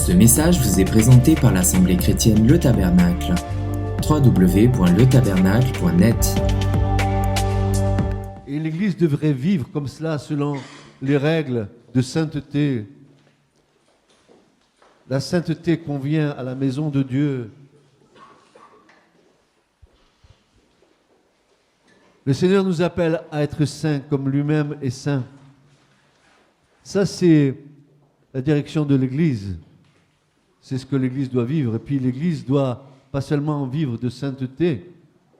Ce message vous est présenté par l'Assemblée chrétienne Le Tabernacle. www.letabernacle.net. Et l'Église devrait vivre comme cela selon les règles de sainteté. La sainteté convient à la maison de Dieu. Le Seigneur nous appelle à être saints comme lui-même est saint. Ça, c'est la direction de l'Église. C'est ce que l'Église doit vivre. Et puis l'Église doit pas seulement vivre de sainteté,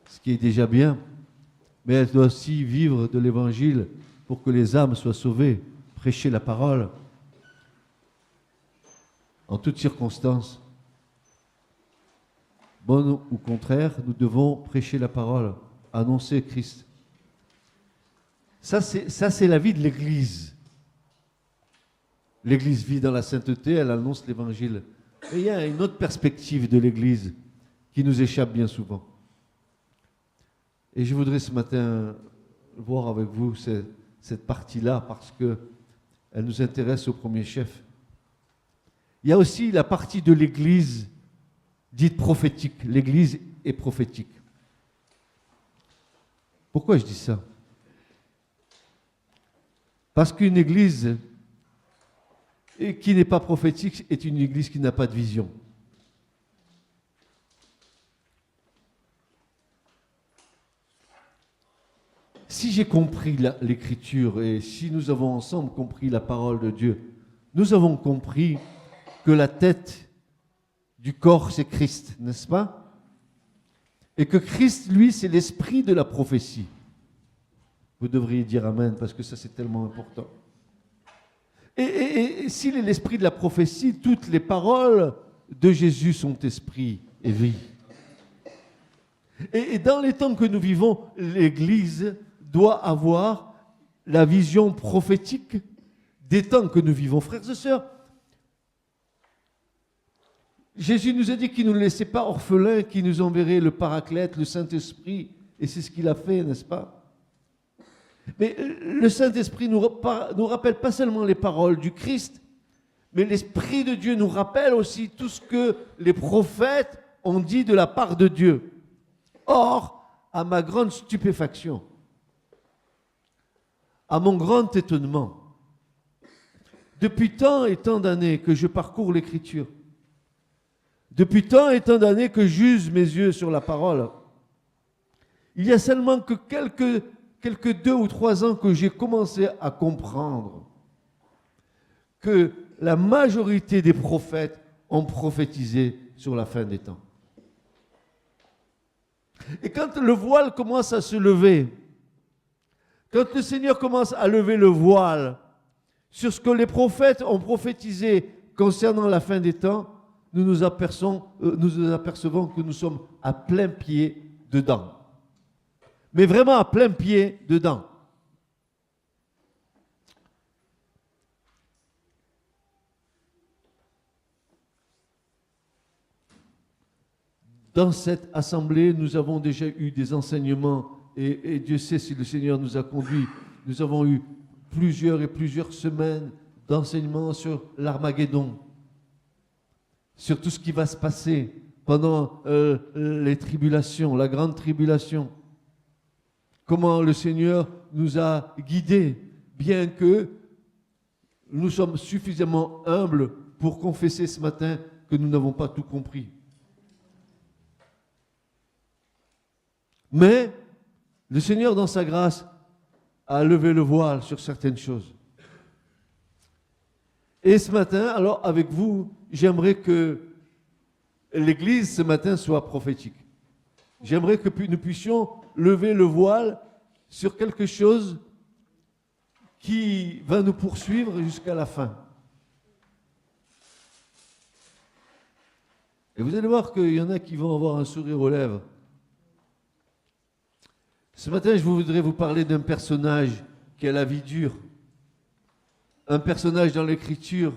ce qui est déjà bien, mais elle doit aussi vivre de l'Évangile pour que les âmes soient sauvées, prêcher la parole en toutes circonstances. Bonne ou contraire, nous devons prêcher la parole, annoncer Christ. Ça, c'est la vie de l'Église. L'Église vit dans la sainteté, elle annonce l'Évangile. Et il y a une autre perspective de l'Église qui nous échappe bien souvent. Et je voudrais ce matin voir avec vous cette partie-là parce qu'elle nous intéresse au premier chef. Il y a aussi la partie de l'Église dite prophétique. L'Église est prophétique. Pourquoi je dis ça? Parce qu'une Église qui n'est pas prophétique est une Église qui n'a pas de vision. Si j'ai compris l'Écriture et si nous avons ensemble compris la parole de Dieu, nous avons compris que la tête du corps, c'est Christ, n'est-ce pas? Et que Christ, lui, c'est l'esprit de la prophétie. Vous devriez dire Amen, parce que ça, c'est tellement important. Et s'il est l'esprit de la prophétie, toutes les paroles de Jésus sont esprit et vie. Et dans les temps que nous vivons, l'Église doit avoir la vision prophétique des temps que nous vivons. Frères et sœurs, Jésus nous a dit qu'il ne nous laissait pas orphelins, qu'il nous enverrait le Paraclète, le Saint-Esprit, et c'est ce qu'il a fait, n'est-ce pas? Mais le Saint-Esprit nous rappelle pas seulement les paroles du Christ, mais l'Esprit de Dieu nous rappelle aussi tout ce que les prophètes ont dit de la part de Dieu. Or, à ma grande stupéfaction, à mon grand étonnement, depuis tant et tant d'années que je parcours l'Écriture, depuis tant et tant d'années que j'use mes yeux sur la parole, il y a seulement que quelques 2 ou 3 ans que j'ai commencé à comprendre que la majorité des prophètes ont prophétisé sur la fin des temps. Et quand le voile commence à se lever, quand le Seigneur commence à lever le voile sur ce que les prophètes ont prophétisé concernant la fin des temps, nous nous apercevons que nous sommes à plein pied dedans. Mais vraiment à plein pied dedans. Dans cette assemblée, nous avons déjà eu des enseignements et Dieu sait si le Seigneur nous a conduits. Nous avons eu plusieurs semaines d'enseignements sur l'Armageddon, sur tout ce qui va se passer pendant les tribulations, la grande tribulation. Comment le Seigneur nous a guidés, bien que nous sommes suffisamment humbles pour confesser ce matin que nous n'avons pas tout compris. Mais le Seigneur, dans sa grâce, a levé le voile sur certaines choses. Et ce matin, alors avec vous, j'aimerais que l'Église ce matin soit prophétique. J'aimerais que nous puissions lever le voile sur quelque chose qui va nous poursuivre jusqu'à la fin. Et vous allez voir qu'il y en a qui vont avoir un sourire aux lèvres. Ce matin, je voudrais vous parler d'un personnage qui a la vie dure. Un personnage dans l'Écriture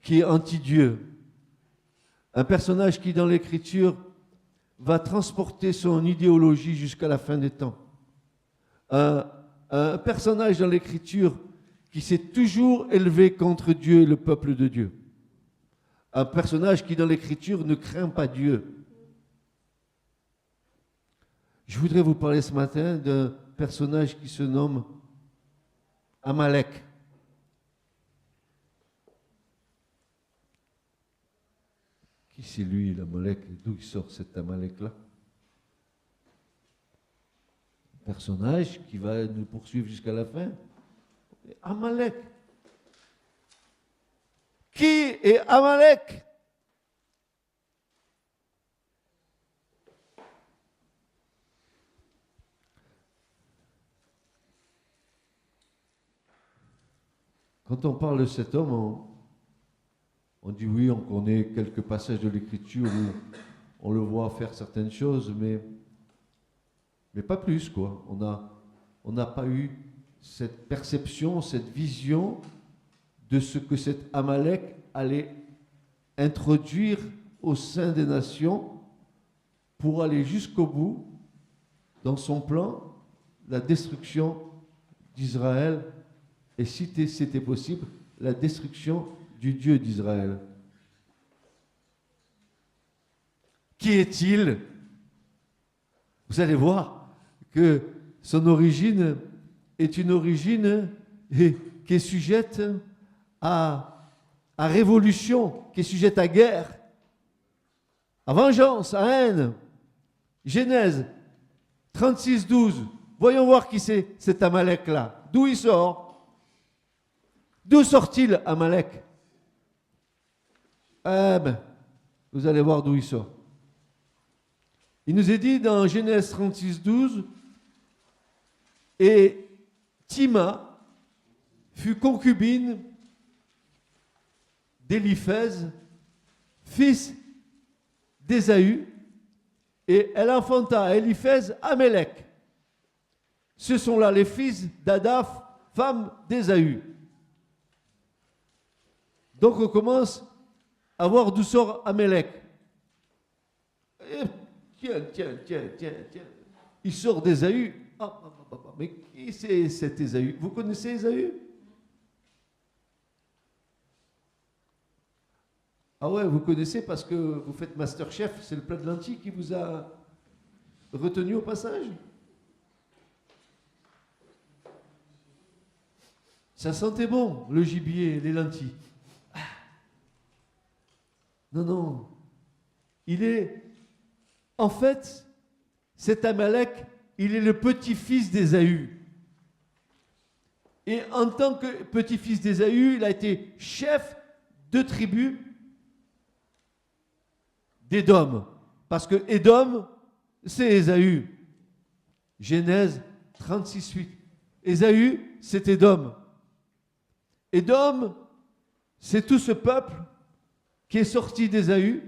qui est anti-Dieu. Un personnage qui, dans l'Écriture, va transporter son idéologie jusqu'à la fin des temps. Un personnage dans l'Écriture qui s'est toujours élevé contre Dieu et le peuple de Dieu. un personnage qui dans l'Écriture ne craint pas Dieu. Je voudrais vous parler ce matin d'un personnage qui se nomme Amalek. Qui c'est lui, l'Amalek? D'où il sort cet Amalek-là? Un personnage qui va nous poursuivre jusqu'à la fin. Amalek. Qui est Amalek? Quand on parle de cet homme, on dit oui, on connaît quelques passages de l'Écriture où on le voit faire certaines choses, mais pas plus, quoi. On n'a pas eu cette perception, cette vision de ce que cet Amalek allait introduire au sein des nations pour aller jusqu'au bout dans son plan, la destruction d'Israël et si c'était possible, la destruction du Dieu d'Israël. Qui est-il? Vous allez voir que son origine est une origine qui est sujette à révolution, qui est sujette à guerre, à vengeance, à haine. Genèse 36-12. Voyons voir qui c'est cet Amalek-là. D'où il sort? D'où sort-il, Amalek? Vous allez voir d'où il sort. Il nous est dit dans Genèse 36-12, et Tima fut concubine d'Éliphaz, fils d'Ésaü, et elle enfanta à Éliphaz Amélec. Ce sont là les fils d'Adaph, femme d'Ésaü. Donc on commence à voir d'où sort Amélec. Tiens. Il sort d'Ésaü. Mais qui c'est cet Ésaü? Vous connaissez Ésaü? Ah ouais, vous connaissez parce que vous faites Masterchef, c'est le plat de lentilles qui vous a retenu au passage? Ça sentait bon, le gibier, les lentilles. Non. Il est... En fait, cet Amalek, il est le petit-fils d'Ésaü. Et en tant que petit-fils d'Ésaü, il a été chef de tribu d'Édom. Parce que Édom, c'est Ésaü. Genèse 36:8. Ésaü, c'est Édom. Édom, c'est tout ce peuple qui est sorti d'Ésaü,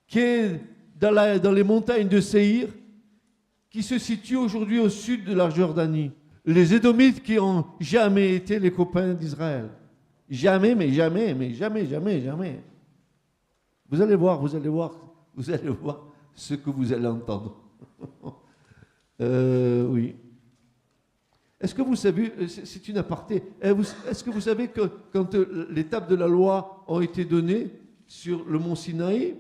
qui est dans les montagnes de Séhir, qui se situe aujourd'hui au sud de la Jordanie. Les Édomites qui n'ont jamais été les copains d'Israël. Jamais. Vous allez voir ce que vous allez entendre. Oui. Est-ce que vous savez, c'est une aparté, est-ce que vous savez que quand les tables de la loi ont été données sur le mont Sinaï,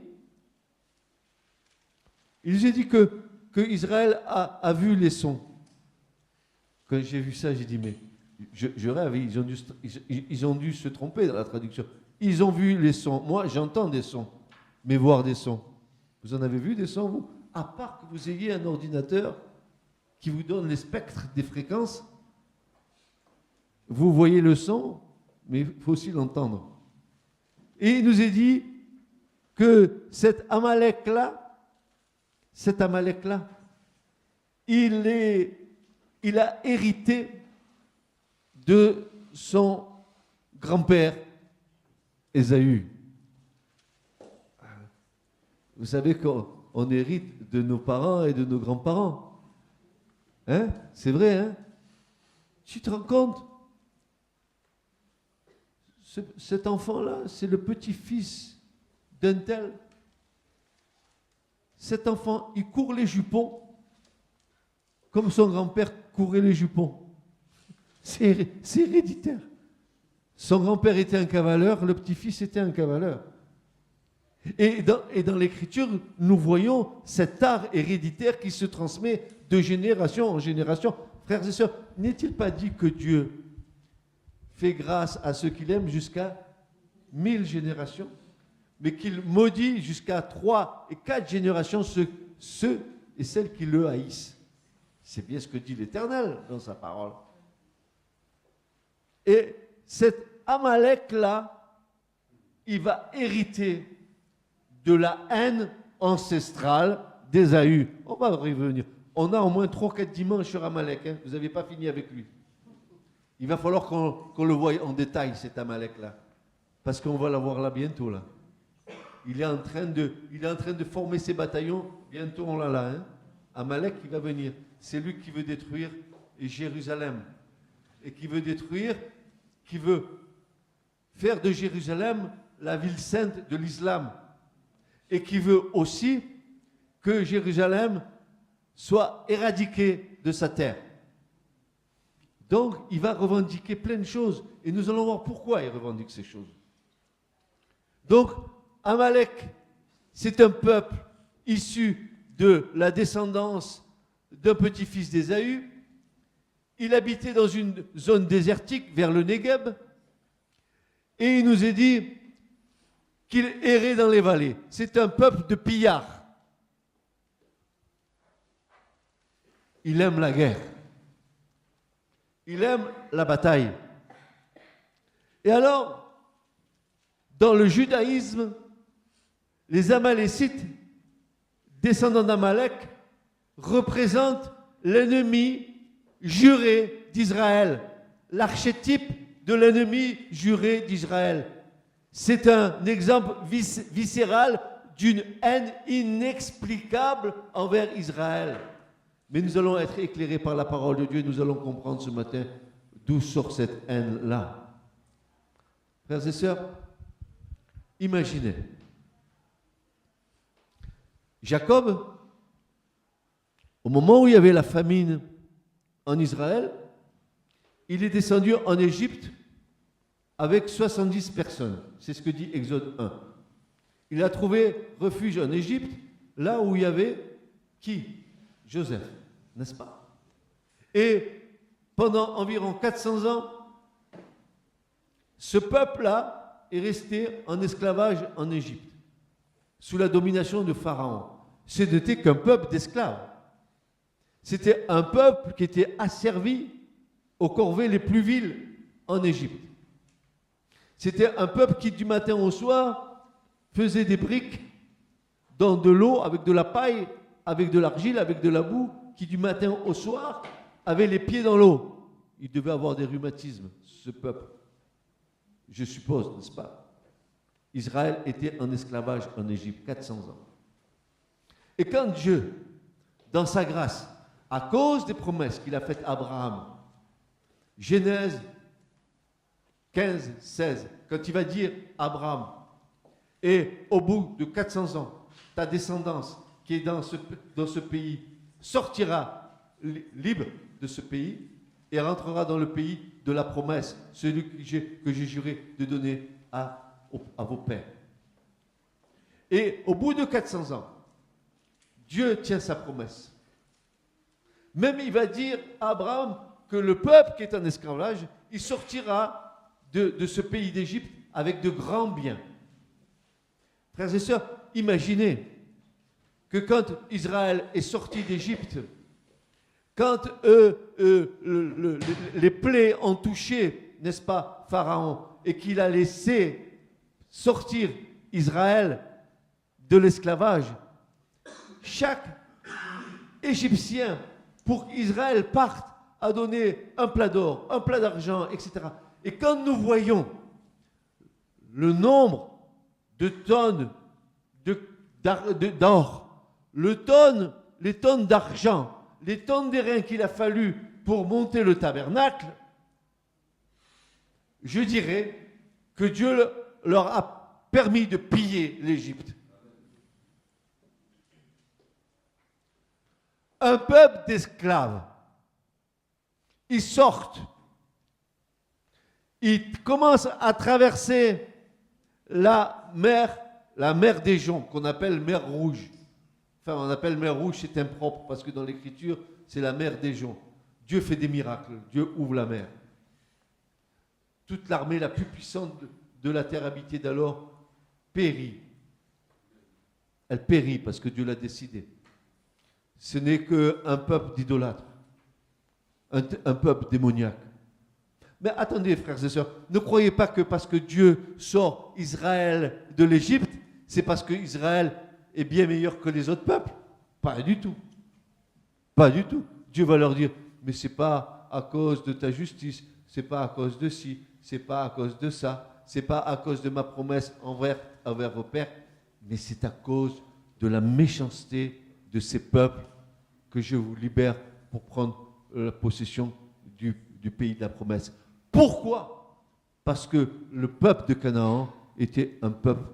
il nous est dit que Israël a vu les sons. Quand j'ai vu ça, j'ai dit, mais je rêve, ils ont dû se tromper dans la traduction. Ils ont vu les sons. Moi, j'entends des sons, mais voir des sons. Vous en avez vu des sons, vous? À part que vous ayez un ordinateur qui vous donne les spectres des fréquences, vous voyez le son, mais il faut aussi l'entendre. Et il nous est dit que cet Amalek-là, il a hérité de son grand-père, Ésaü. Vous savez qu'on hérite de nos parents et de nos grands-parents. Hein? C'est vrai, hein? Tu te rends compte? Cet enfant-là, c'est le petit-fils d'un tel. Cet enfant, il court les jupons comme son grand-père courait les jupons. C'est héréditaire. Son grand-père était un cavaleur, le petit-fils était un cavaleur. Et dans l'Écriture, nous voyons cet art héréditaire qui se transmet de génération en génération. Frères et sœurs, n'est-il pas dit que Dieu fait grâce à ceux qu'il aime jusqu'à 1000 générations, mais qu'il maudit jusqu'à 3 et 4 générations ceux et celles qui le haïssent? C'est bien ce que dit l'Éternel dans sa parole. Et cet Amalek-là, il va hériter de la haine ancestrale d'Ésaü. On va revenir. On a au moins 3 ou 4 dimanches sur Amalek. Hein. Vous n'avez pas fini avec lui. Il va falloir qu'on le voie en détail, cet Amalek-là. Parce qu'on va l'avoir là bientôt. Là. Il est en train de former ses bataillons. Bientôt, on l'a là. Hein. Amalek, il va venir. C'est lui qui veut détruire Jérusalem. Et qui veut détruire, qui veut faire de Jérusalem la ville sainte de l'islam. Et qui veut aussi que Jérusalem soit éradiquée de sa terre. Donc, il va revendiquer plein de choses. Et nous allons voir pourquoi il revendique ces choses. Donc, Amalek, c'est un peuple issu de la descendance d'un petit-fils d'Ésaü. Il habitait dans une zone désertique vers le Negev. Et il nous est dit qu'il errait dans les vallées. C'est un peuple de pillards. Il aime la guerre. Il aime la bataille. Et alors, dans le judaïsme, les Amalécites, descendants d'Amalek, représentent l'ennemi juré d'Israël, l'archétype de l'ennemi juré d'Israël. C'est un exemple viscéral d'une haine inexplicable envers Israël. Mais nous allons être éclairés par la parole de Dieu et nous allons comprendre ce matin d'où sort cette haine-là. Frères et sœurs, imaginez. Jacob, au moment où il y avait la famine en Israël, il est descendu en Égypte avec 70 personnes. C'est ce que dit Exode 1. Il a trouvé refuge en Égypte, là où il y avait qui? Joseph, n'est-ce pas? Et pendant environ 400 ans, ce peuple-là est resté en esclavage en Égypte, sous la domination de Pharaon. Ce n'était qu'un peuple d'esclaves. C'était un peuple qui était asservi aux corvées les plus viles en Égypte. C'était un peuple qui, du matin au soir, faisait des briques dans de l'eau, avec de la paille, avec de l'argile, avec de la boue, qui du matin au soir avait les pieds dans l'eau. Il devait avoir des rhumatismes, ce peuple. Je suppose, n'est-ce pas? Israël était en esclavage en Égypte, 400 ans. Et quand Dieu, dans sa grâce, à cause des promesses qu'il a faites à Abraham, Genèse 15, 16, quand il va dire à Abraham, et au bout de 400 ans, ta descendance qui est dans ce pays sortira libre de ce pays et rentrera dans le pays de la promesse, celui que j'ai juré de donner à vos pères. Et au bout de 400 ans, Dieu tient sa promesse. Même il va dire à Abraham que le peuple qui est en esclavage, il sortira de ce pays d'Égypte avec de grands biens. Frères et sœurs, imaginez que quand Israël est sorti d'Égypte, quand les plaies ont touché, n'est-ce pas, Pharaon, et qu'il a laissé sortir Israël de l'esclavage, chaque Égyptien, pour qu'Israël parte, a donné un plat d'or, un plat d'argent, etc. Et quand nous voyons le nombre de tonnes d'or, les tonnes d'argent, les tonnes d'airain qu'il a fallu pour monter le tabernacle, je dirais que Dieu leur a permis de piller l'Égypte. Un peuple d'esclaves, ils sortent, il commence à traverser la mer des joncs, qu'on appelle mer Rouge. Enfin, on appelle mer Rouge, c'est impropre, parce que dans l'Écriture, c'est la mer des joncs. Dieu fait des miracles, Dieu ouvre la mer. Toute l'armée la plus puissante de la terre habitée d'alors périt. Elle périt parce que Dieu l'a décidé. Ce n'est qu'un peuple d'idolâtres, un peuple démoniaque. Mais attendez, frères et sœurs, ne croyez pas que parce que Dieu sort Israël de l'Égypte, c'est parce que Israël est bien meilleur que les autres peuples. Pas du tout. Pas du tout. Dieu va leur dire, mais ce n'est pas à cause de ta justice, ce n'est pas à cause de ci, ce n'est pas à cause de ça, ce n'est pas à cause de ma promesse envers vos pères, mais c'est à cause de la méchanceté de ces peuples que je vous libère pour prendre la possession du pays de la promesse. Pourquoi? Parce que le peuple de Canaan était un peuple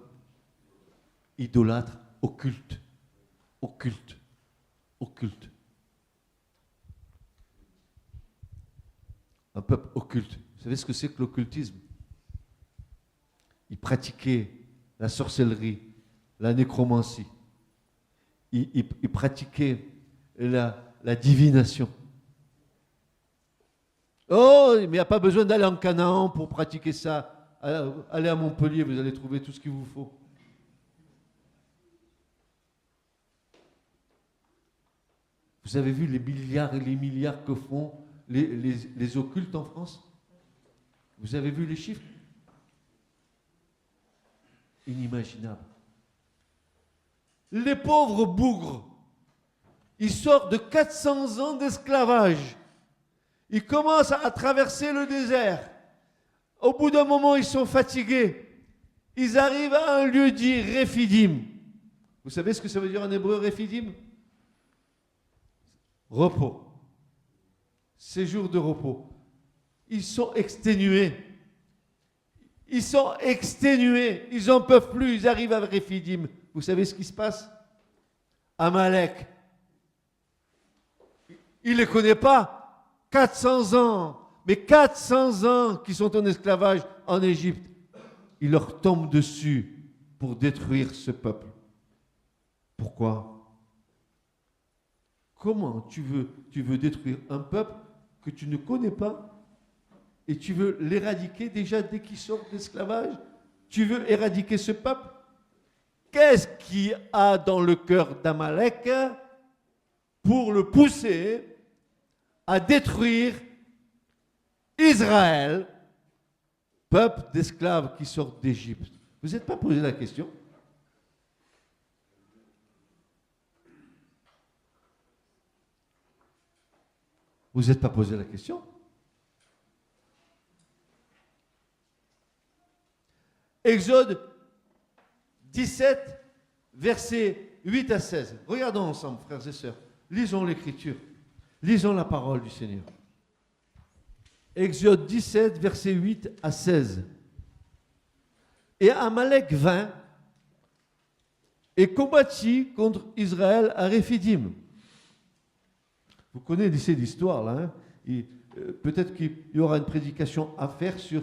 idolâtre, occulte. Occulte. Occulte. Un peuple occulte. Vous savez ce que c'est que l'occultisme? Ils pratiquaient la sorcellerie, la nécromancie. Ils pratiquaient la divination. Oh, mais il n'y a pas besoin d'aller en Canaan pour pratiquer ça. Allez à Montpellier, vous allez trouver tout ce qu'il vous faut. Vous avez vu les milliards et les milliards que font les occultes en France? Vous avez vu les chiffres? Inimaginable. Les pauvres bougres, ils sortent de 400 ans d'esclavage. Ils commencent à traverser le désert. Au bout d'un moment, ils sont fatigués. Ils arrivent à un lieu dit Réphidim. Vous savez ce que ça veut dire en hébreu, Réphidim? Repos. Séjour de repos. Ils sont exténués. Ils sont exténués. Ils n'en peuvent plus. Ils arrivent à Réphidim. Vous savez ce qui se passe? Amalek. Il ne les connaît pas. 400 ans. Mais 400 ans qui sont en esclavage en Égypte. Il leur tombe dessus pour détruire ce peuple. Pourquoi? Comment tu veux détruire un peuple que tu ne connais pas et tu veux l'éradiquer déjà dès qu'il sort d'esclavage? Tu veux éradiquer ce peuple? Qu'est-ce qu'il y a dans le cœur d'Amalek pour le pousser à détruire Israël, peuple d'esclaves qui sortent d'Égypte? Vous n'êtes pas posé la question? Vous n'êtes pas posé la question? Exode 17, versets 8 à 16. Regardons ensemble, frères et sœurs. Lisons l'Écriture. Lisons la parole du Seigneur. Exode 17, versets 8 à 16. Et Amalek vint et combattit contre Israël à Réphidim. Vous connaissez l'histoire là. Hein? Peut-être qu'il y aura une prédication à faire sur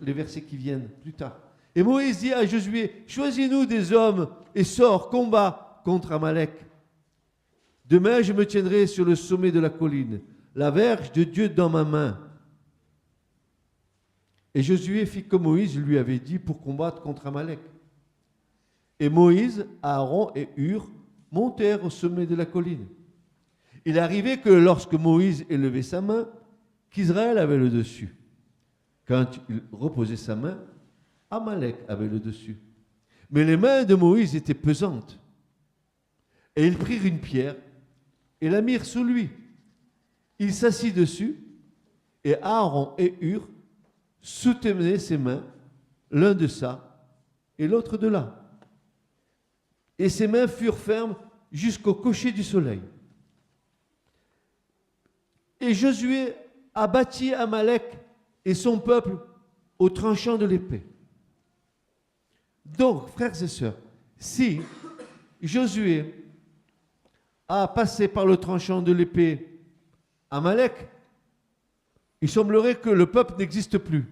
les versets qui viennent plus tard. Et Moïse dit à Josué, choisis-nous des hommes et sors, combat contre Amalek. Demain, je me tiendrai sur le sommet de la colline, la verge de Dieu dans ma main. Et Josué fit comme Moïse lui avait dit pour combattre contre Amalek. Et Moïse, Aaron et Hur montèrent au sommet de la colline. Il arrivait que lorsque Moïse élevait sa main, qu'Israël avait le dessus. Quand il reposait sa main, Amalek avait le dessus. Mais les mains de Moïse étaient pesantes. Et ils prirent une pierre et la mirent sous lui. Il s'assit dessus et Aaron et Hur soutenaient ses mains, l'un de ça et l'autre de là. Et ses mains furent fermes jusqu'au coucher du soleil. Et Josué abattit Amalek et son peuple au tranchant de l'épée. Donc, frères et sœurs, si Josué a passé par le tranchant de l'épée Amalek, il semblerait que le peuple n'existe plus.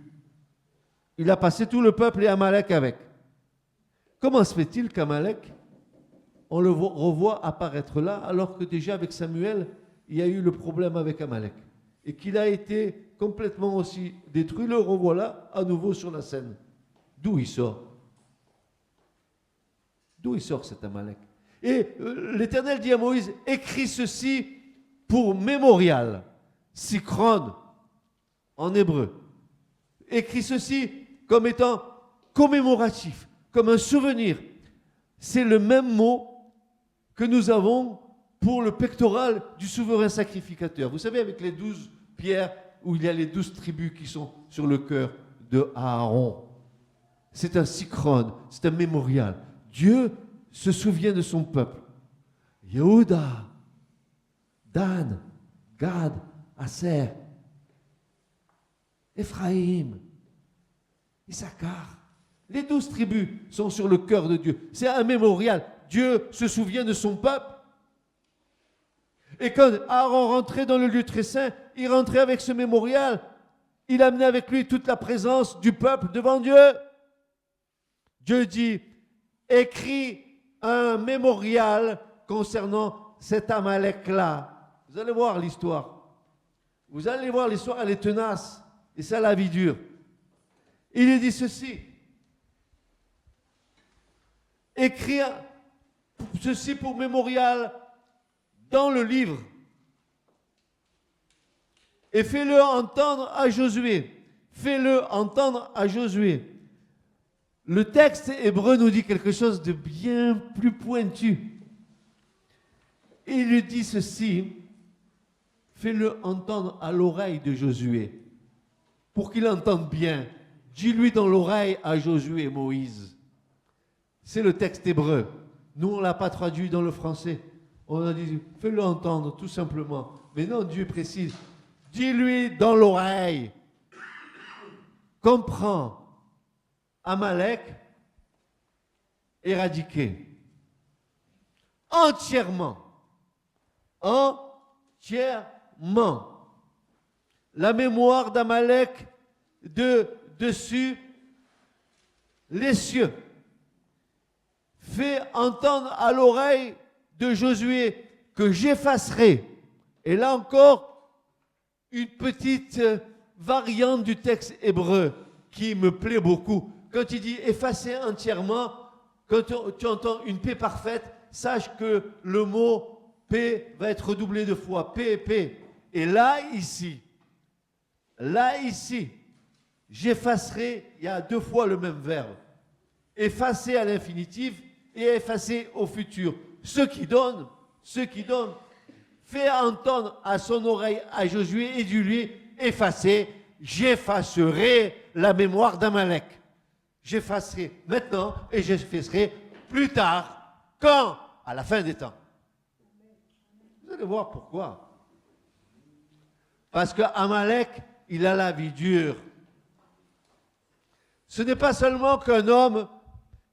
il a passé tout le peuple et Amalek avec. Comment se fait-il qu'Amalek, on le revoit apparaître là, alors que déjà avec Samuel, il y a eu le problème avec Amalek et qu'il a été complètement aussi détruit, le revoilà à nouveau sur la scène. D'où il sort? D'où il sort cet Amalek? Et l'Éternel dit à Moïse, écris ceci pour mémorial, sikron en hébreu. Écris ceci comme étant commémoratif, comme un souvenir. C'est le même mot que nous avons pour le pectoral du souverain sacrificateur. Vous savez, avec les 12 pierres, où il y a les 12 tribus qui sont sur le cœur de Aaron. C'est un sikron, c'est un mémorial. Dieu se souvient de son peuple. Yehuda, Dan, Gad, Aser, Ephraïm, Issachar. Les 12 tribus sont sur le cœur de Dieu. C'est un mémorial. Dieu se souvient de son peuple. Et quand Aaron rentrait dans le lieu très saint, il rentrait avec ce mémorial. Il amenait avec lui toute la présence du peuple devant Dieu. Dieu dit, écris un mémorial concernant cet Amalek-là. Vous allez voir l'histoire. Vous allez voir l'histoire, elle est tenace. Et ça, la vie dure. Il lui dit ceci. Écris ceci pour mémorial dans le livre. Et fais-le entendre à Josué. Fais-le entendre à Josué. Le texte hébreu nous dit quelque chose de bien plus pointu. Il lui dit ceci, fais-le entendre à l'oreille de Josué, pour qu'il entende bien. Dis-lui dans l'oreille à Josué, Moïse. C'est le texte hébreu. Nous, on ne l'a pas traduit dans le français. On a dit, fais-le entendre, tout simplement. Mais non, Dieu précise. Dis-lui dans l'oreille. Comprends. Amalek, éradiqué. Entièrement. Entièrement. La mémoire d'Amalek dessus les cieux. Fais entendre à l'oreille de Josué que j'effacerai. Et là encore, une petite variante du texte hébreu qui me plaît beaucoup. Quand il dit effacer entièrement, quand tu entends une paix parfaite, sache que le mot paix va être redoublé de fois. Paix, paix. Et là, ici, j'effacerai, il y a 2 fois le même verbe. Effacer à l'infinitif et effacer au futur. Ce qui donne, fait entendre à son oreille à Josué et dis-lui, effacer, j'effacerai la mémoire d'Amalek. J'effacerai maintenant et j'effacerai plus tard. Quand? À la fin des temps. Vous allez voir pourquoi. Parce qu'Amalek, il a la vie dure. Ce n'est pas seulement qu'un homme,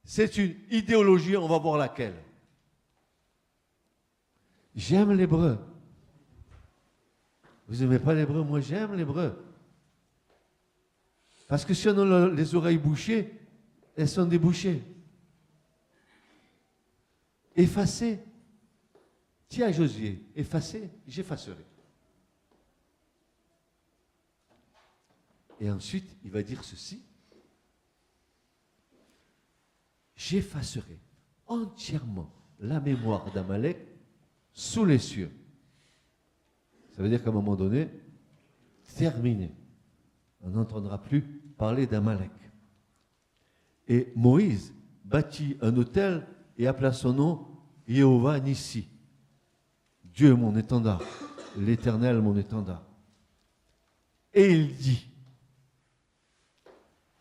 c'est une idéologie, on va voir laquelle. J'aime l'hébreu. Vous n'aimez pas l'hébreu? Moi, j'aime l'hébreu. Parce que si on a les oreilles bouchées, elles sont débouchées. Effacer. Dis à Josué, effacer, j'effacerai. Et ensuite, il va dire ceci. J'effacerai entièrement la mémoire d'Amalek sous les cieux. Ça veut dire qu'à un moment donné, terminé. On n'entendra plus parler d'Amalek. Et Moïse bâtit un autel et appela son nom Jéhovah Nissi. Dieu mon étendard, l'Éternel mon étendard. Et il dit,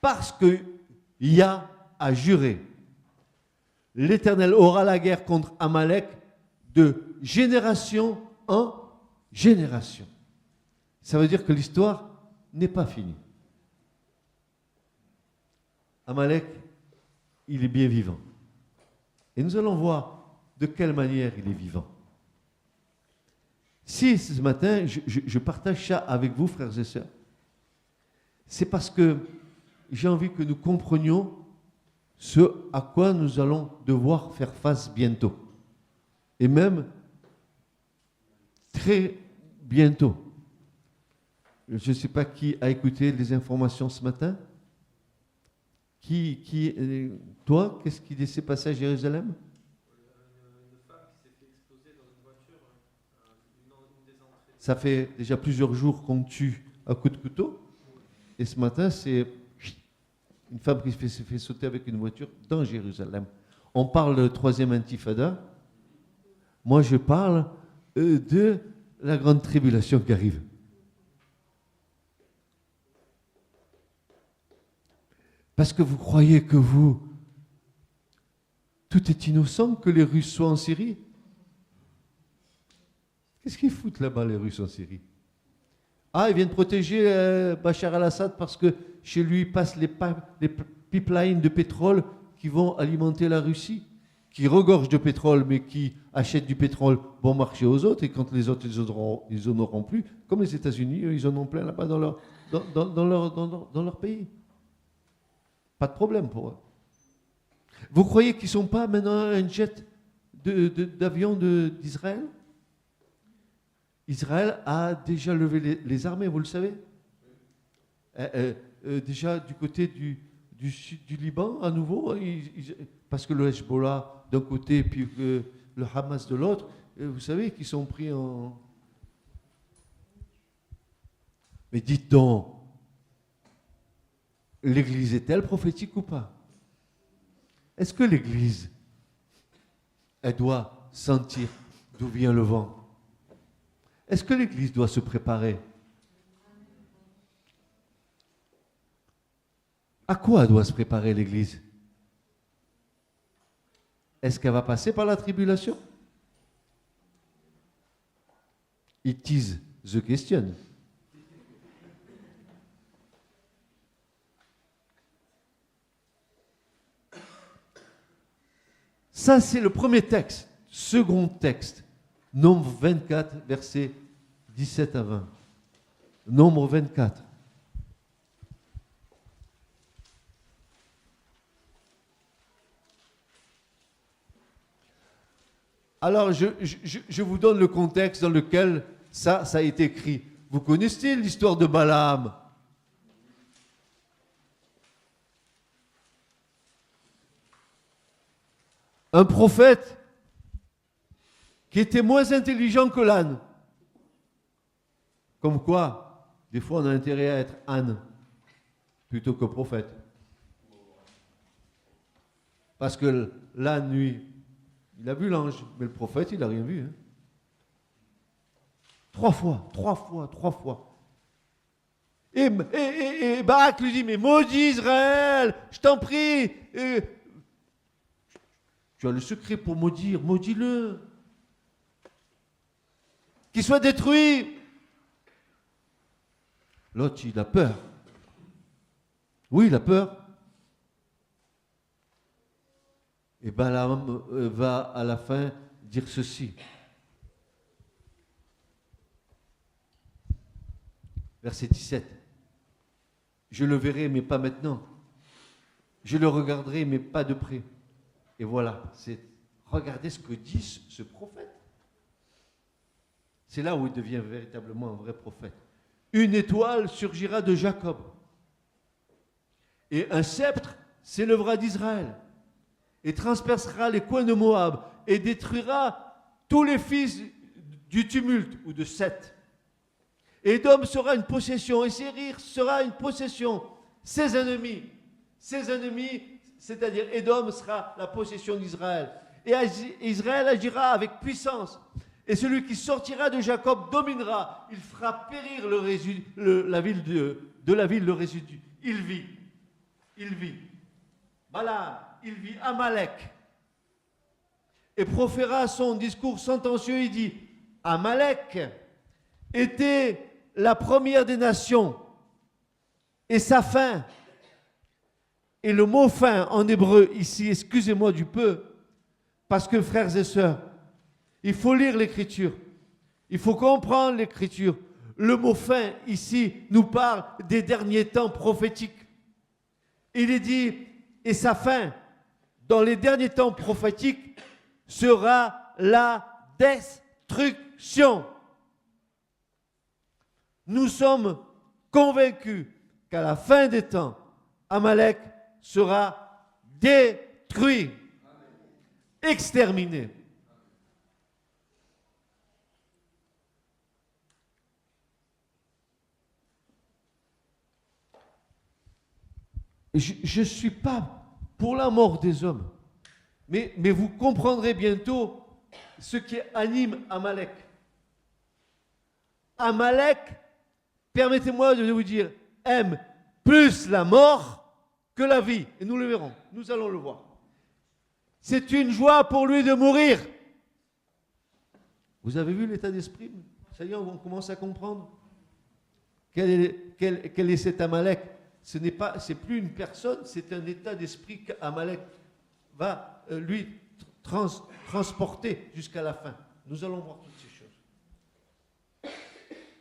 parce que Yah a juré, l'Éternel aura la guerre contre Amalek de génération en génération. Ça veut dire que l'histoire n'est pas finie. Amalek, il est bien vivant. Et nous allons voir de quelle manière il est vivant. Si ce matin, je partage ça avec vous, frères et sœurs, c'est parce que j'ai envie que nous comprenions ce à quoi nous allons devoir faire face bientôt. Et même très bientôt. Je ne sais pas qui a écouté les informations ce matin. Toi, qu'est-ce qui s'est passé à Jérusalem? Une femme qui s'est fait exploser dans une voiture, une des entrées. Ça fait déjà plusieurs jours qu'on tue à coups de couteau. Et ce matin, c'est une femme qui s'est fait sauter avec une voiture dans Jérusalem. On parle de troisième intifada. Moi, je parle de la grande tribulation qui arrive. Parce que vous croyez que tout est innocent, que les Russes soient en Syrie. Qu'est-ce qu'ils foutent là-bas, les Russes en Syrie? Ah, ils viennent protéger Bachar al-Assad parce que chez lui passent les pipelines de pétrole qui vont alimenter la Russie, qui regorgent de pétrole, mais qui achètent du pétrole bon marché aux autres, et quand les autres, ils en auront plus, comme les États-Unis, ils en ont plein là-bas dans leur pays. Pas de problème pour eux. Vous croyez qu'ils ne sont pas maintenant un jet d'avion d'Israël? Israël a déjà levé les armées, vous le savez. Déjà du côté du sud du Liban, à nouveau, parce que le Hezbollah d'un côté et puis le Hamas de l'autre, vous savez qu'ils sont pris en... Mais dites donc, l'Église est-elle prophétique ou pas? Est-ce que l'Église, elle doit sentir d'où vient le vent? Est-ce que l'Église doit se préparer? À quoi elle doit se préparer l'Église? Est-ce qu'elle va passer par la tribulation? It is the question. Ça, c'est le premier texte. Second texte, Nombre 24, versets 17 à 20. Nombre 24. Alors, je vous donne le contexte dans lequel ça a été écrit. Vous connaissez l'histoire de Balaam? Un prophète qui était moins intelligent que l'âne. Comme quoi, des fois, on a intérêt à être âne plutôt que prophète. Parce que l'âne, lui, il a vu l'ange, mais le prophète, il n'a rien vu. Hein. 3 fois. Et Barak lui dit, mais maudit Israël, je t'en prie. Tu as le secret pour maudire, maudis-le. Qu'il soit détruit. L'autre, il a peur. Oui, il a peur. Et Balaam va à la fin dire ceci. Verset 17. Je le verrai, mais pas maintenant. Je le regarderai, mais pas de près. Et voilà, regardez ce que dit ce prophète. C'est là où il devient véritablement un vrai prophète. Une étoile surgira de Jacob. Et un sceptre s'élèvera d'Israël. Et transpercera les coins de Moab. Et détruira tous les fils du tumulte ou de Seth. Édom sera une possession. Et Sérir sera une possession. Ses ennemis, c'est-à-dire Édom sera la possession d'Israël. Et Israël agira avec puissance. Et celui qui sortira de Jacob dominera. Il fera périr la ville le résidu. Il vit. Balaam, il vit Amalek. Et proféra son discours sentencieux. Il dit, Amalek était la première des nations. Et sa fin. Et le mot fin en hébreu ici, excusez-moi du peu, parce que frères et sœurs, il faut lire l'Écriture, il faut comprendre l'Écriture. Le mot fin ici nous parle des derniers temps prophétiques. il est dit, et sa fin, dans les derniers temps prophétiques, sera la destruction. Nous sommes convaincus qu'à la fin des temps, Amalek sera détruit, exterminé. Je ne suis pas pour la mort des hommes, mais vous comprendrez bientôt ce qui anime Amalek. Amalek, permettez-moi de vous dire, aime plus la mort que la vie. Et nous le verrons, nous allons le voir. C'est une joie pour lui de mourir. Vous avez vu l'état d'esprit? Ça y est, on commence à comprendre. Quel est cet Amalek? C'est plus une personne, c'est un état d'esprit qu'Amalek va lui transporter jusqu'à la fin. Nous allons voir toutes ces choses.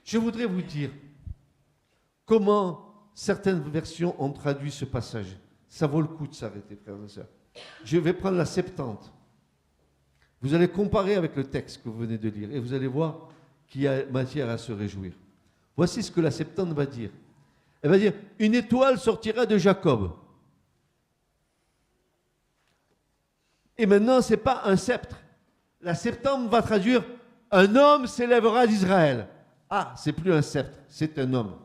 Je voudrais vous dire comment certaines versions ont traduit ce passage. Ça vaut le coup de s'arrêter, frères et sœurs. Je vais prendre la Septante. Vous allez comparer avec le texte que vous venez de lire et vous allez voir qu'il y a matière à se réjouir. Voici ce que la Septante va dire. Elle va dire, une étoile sortira de Jacob. Et maintenant, ce n'est pas un sceptre. La Septante va traduire, un homme s'élèvera d'Israël. Ah, c'est plus un sceptre, c'est un homme.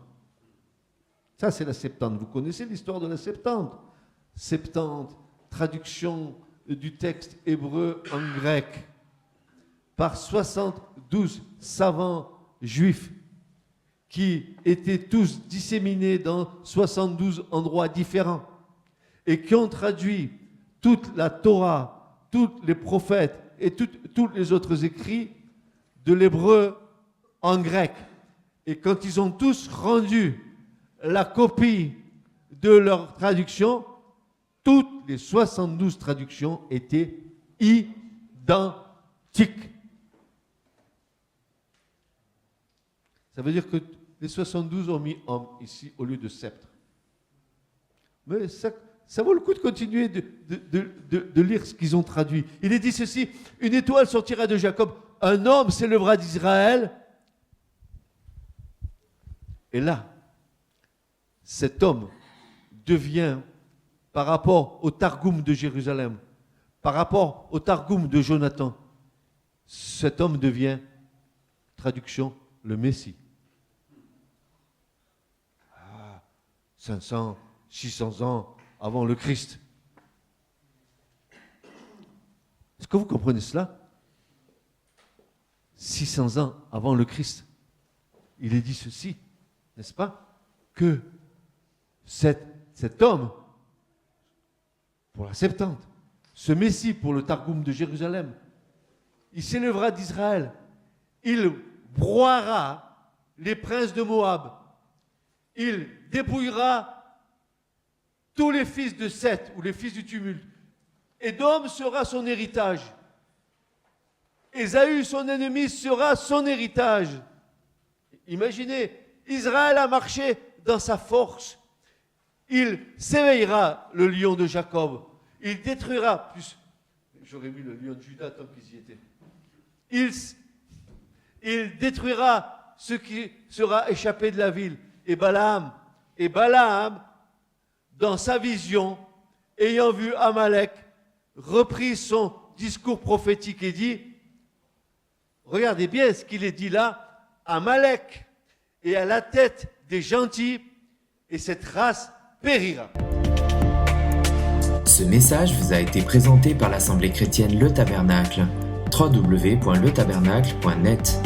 Ça, c'est la Septante. Vous connaissez l'histoire de la Septante. Septante, traduction du texte hébreu en grec, par 72 savants juifs qui étaient tous disséminés dans 72 endroits différents et qui ont traduit toute la Torah, tous les prophètes et tous les autres écrits de l'hébreu en grec. Et quand ils ont tous rendu la copie de leur traduction, toutes les 72 traductions étaient identiques. Ça veut dire que les 72 ont mis homme ici au lieu de sceptre. Mais ça vaut le coup de continuer de lire ce qu'ils ont traduit. Il est dit ceci, une étoile sortira de Jacob, un homme s'élèvera d'Israël. Et là, cet homme devient, par rapport au Targum de Jérusalem, par rapport au Targum de Jonathan, cet homme devient, traduction, le Messie. 500, 600 ans avant le Christ. Est-ce que vous comprenez cela? 600 ans avant le Christ. Il est dit ceci, n'est-ce pas? Que cet homme, pour la Septante, ce Messie pour le Targum de Jérusalem, il s'élèvera d'Israël. Il broiera les princes de Moab. Il dépouillera tous les fils de Seth, ou les fils du tumulte. Édom sera son héritage. Ésaü, son ennemi, sera son héritage. Imaginez, Israël a marché dans sa force. Il s'éveillera, le lion de Jacob. Il détruira, plus, j'aurais mis le lion de Juda tant qu'ils y étaient. Il détruira ce qui sera échappé de la ville. Et Balaam, dans sa vision, ayant vu Amalek, reprit son discours prophétique et dit, regardez bien ce qu'il est dit là, Amalek est à la tête des gentils et cette race périra. Ce message vous a été présenté par l'Assemblée chrétienne Le Tabernacle. www.letabernacle.net